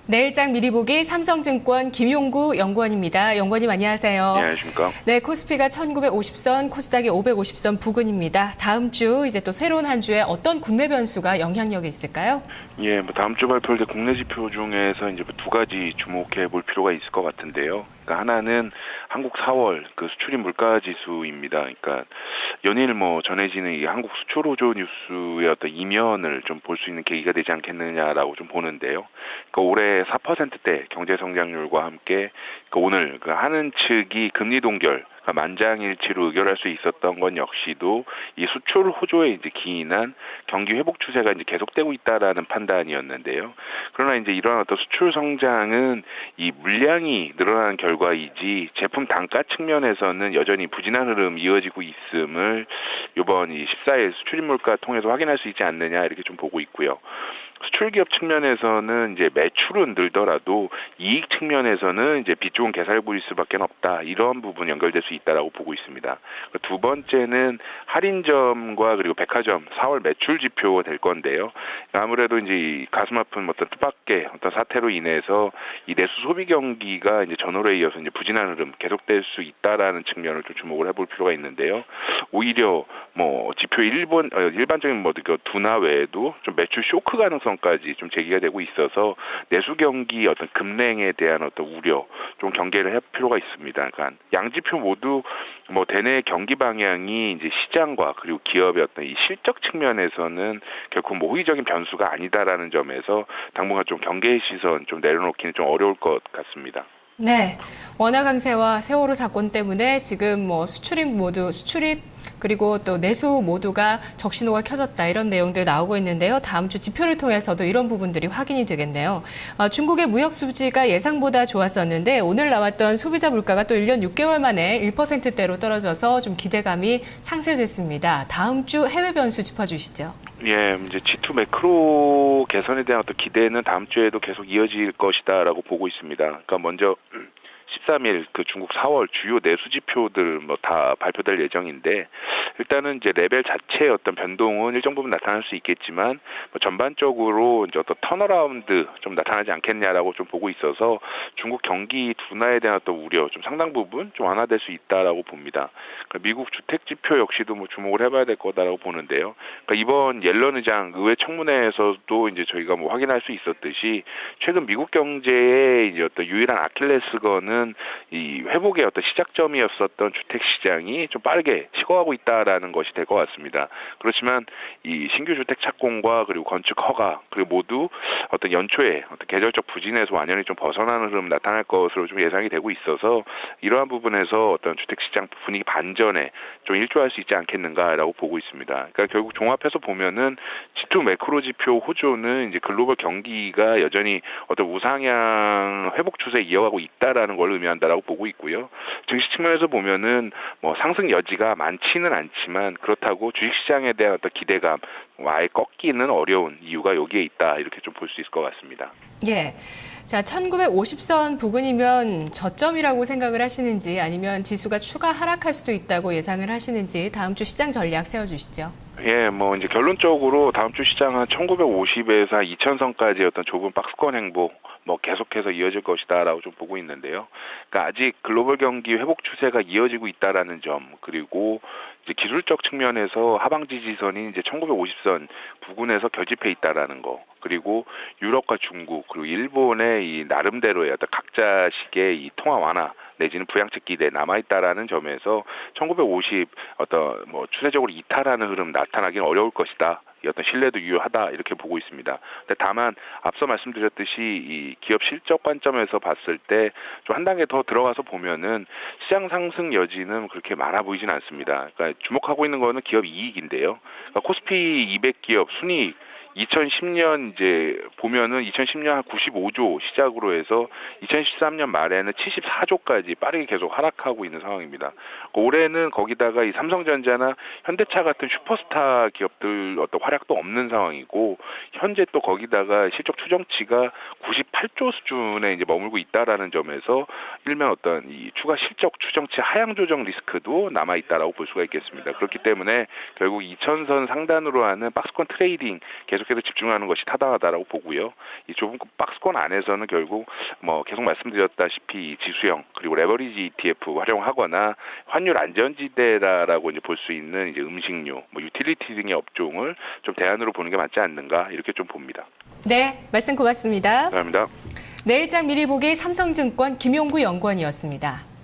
내일장 미리 보기 삼성증권 김용구 연구원입니다. 연구원님 안녕하세요. 네, 안녕하십니까. 네, 코스피가 1950선, 코스닥이 550선 부근입니다. 다음 주 이제 또 새로운 한 주에 어떤 국내 변수가 영향력이 있을까요? 예, 다음 주 발표될 국내 지표 중에서 이제 두 가지 주목해 볼 필요가 있을 것 같은데요. 그러니까 하나는 한국 4월 그 수출입 물가 지수입니다. 그러니까 연일 전해지는 이 한국 수출 호조 뉴스의 어떤 이면을 좀 볼 수 있는 계기가 되지 않겠느냐라고 좀 보는데요. 그러니까 올해 4%대 경제 성장률과 함께 오늘 하는 측이 금리 동결 만장일치로 의결할 수 있었던 건 역시도 이 수출 호조에 이제 기인한 경기 회복 추세가 이제 계속되고 있다라는 판단이었는데요. 그러나 이제 이런 어떤 수출 성장은 이 물량이 늘어나는 결과이지 제품 단가 측면에서는 여전히 부진한 흐름 이어지고 있음을 이번 이 14일 수출입 물가 통해서 확인할 수 있지 않느냐 이렇게 좀 보고 있고요. 수출 기업 측면에서는 이제 매출은 늘더라도 이익 측면에서는 이제 빚 좋은 개살구일 수밖에 없다. 이런 부분 연결될 수 있다라고 보고 있습니다. 두 번째는 할인점과 그리고 백화점 4월 매출 지표가 될 건데요. 아무래도 이제 이 가슴 아픈 어떤 뜻밖의 어떤 사태로 인해서 이 내수 소비 경기가 이제 전월에 이어서 이제 부진한 흐름 계속될 수 있다라는 측면을 좀 주목을 해볼 필요가 있는데요. 오히려 지표 일반적인 둔화 외에도 좀 매출 쇼크 가능성까지 좀 제기가 되고 있어서 내수 경기 어떤 급냉에 대한 어떤 우려 좀 경계를 할 필요가 있습니다. 그러니까 양 지표 모두 대내 경기 방향이 이제 시장과 그리고 기업의 어떤 이 실적 측면에서는 결코 호의적인 변수가 아니다라는 점에서 당분간 좀 경계의 시선 좀 내려놓기는 좀 어려울 것 같습니다. 네, 원화 강세와 세월호 사건 때문에 지금 수출입 그리고 또 내수 모두가 적신호가 켜졌다 이런 내용들 나오고 있는데요. 다음 주 지표를 통해서도 이런 부분들이 확인이 되겠네요. 중국의 무역 수지가 예상보다 좋았었는데 오늘 나왔던 소비자 물가가 또 1년 6개월 만에 1%대로 떨어져서 좀 기대감이 상쇄됐습니다. 다음 주 해외 변수 짚어주시죠. 예, 이제 G2 매크로 개선에 대한 어떤 기대는 다음 주에도 계속 이어질 것이다라고 보고 있습니다. 그러니까 먼저 13일 중국 4월 주요 내수 지표들 다 발표될 예정인데 일단은 이제 레벨 자체의 어떤 변동은 일정 부분 나타날 수 있겠지만 전반적으로 이제 어떤 턴어라운드 좀 나타나지 않겠냐라고 좀 보고 있어서 중국 경기 둔화에 대한 어떤 우려 좀 상당 부분 좀 완화될 수 있다라고 봅니다. 그러니까 미국 주택 지표 역시도 주목을 해봐야 될 거다라고 보는데요. 그러니까 이번 옐런 의장 의회 청문회에서도 이제 저희가 확인할 수 있었듯이 최근 미국 경제의 이제 어떤 유일한 아킬레스건은 이 회복의 어떤 시작점이었었던 주택 시장이 좀 빠르게 식어가고 있다라는 것이 될 것 같습니다. 그렇지만 이 신규 주택 착공과 그리고 건축 허가 그리고 모두 어떤 연초에 어떤 계절적 부진에서 완연히 좀 벗어나는 흐름 나타날 것으로 좀 예상이 되고 있어서 이러한 부분에서 어떤 주택 시장 분위기 반전에 좀 일조할 수 있지 않겠는가라고 보고 있습니다. 그러니까 결국 종합해서 보면은 G2 매크로 지표 호조는 이제 글로벌 경기가 여전히 어떤 우상향 회복 추세 이어가고 있다라는 걸 의미한다라고 보고 있고요. 증시 측면에서 보면은 상승 여지가 많지는 않지만 그렇다고 주식시장에 대한 어떤 기대감 아예 꺾기는 어려운 이유가 여기에 있다 이렇게 좀 볼 수 있을 것 같습니다. 예. 자, 1950선 부근이면 저점이라고 생각을 하시는지 아니면 지수가 추가 하락할 수도 있다고 예상을 하시는지 다음 주 시장 전략 세워주시죠. 예, 이제 결론적으로 다음 주 시장은 1950에서 2000선까지 어떤 좁은 박스권 행보 계속해서 이어질 것이다라고 좀 보고 있는데요. 그러니까 아직 글로벌 경기 회복 추세가 이어지고 있다라는 점, 그리고 이제 기술적 측면에서 하방 지지선이 이제 1950선 부근에서 결집해 있다라는 거, 그리고 유럽과 중국 그리고 일본의 이 나름대로의 어떤 각자식의 이 통화 완화 내지는 부양책 기대 남아있다라는 점에서 1950 어떤 추세적으로 이탈하는 흐름 나타나기는 어려울 것이다. 이 어떤 신뢰도 유효하다 이렇게 보고 있습니다. 근데 다만 앞서 말씀드렸듯이 이 기업 실적 관점에서 봤을 때 좀 한 단계 더 들어가서 보면은 시장 상승 여지는 그렇게 많아 보이진 않습니다. 그러니까 주목하고 있는 거는 기업 이익인데요. 그러니까 코스피 200 기업 순이익 2010년 이제 보면은 2010년 한 95조 시작으로 해서 2013년 말에는 74조까지 빠르게 계속 하락하고 있는 상황입니다. 올해는 거기다가 이 삼성전자나 현대차 같은 슈퍼스타 기업들 어떤 활약도 없는 상황이고 현재 또 거기다가 실적 추정치가 98조 수준에 이제 머물고 있다라는 점에서 일명 어떤 이 추가 실적 추정치 하향 조정 리스크도 남아 있다라고 볼 수가 있겠습니다. 그렇기 때문에 결국 2,000선 상단으로 하는 박스권 트레이딩 계속해서 집중하는 것이 타당하다라고 보고요. 이 좁은 박스권 안에서는 결국 뭐 계속 말씀드렸다시피 지수형 그리고 레버리지 ETF 활용하거나 환율 안전지대라고 이제 볼 수 있는 이제 음식료, 뭐 유틸리티 등의 업종을 좀 대안으로 보는 게 맞지 않는가 이렇게 좀 봅니다. 네, 말씀 고맙습니다. 감사합니다. 내일장 미리 보기 삼성증권 김용구 연구원이었습니다.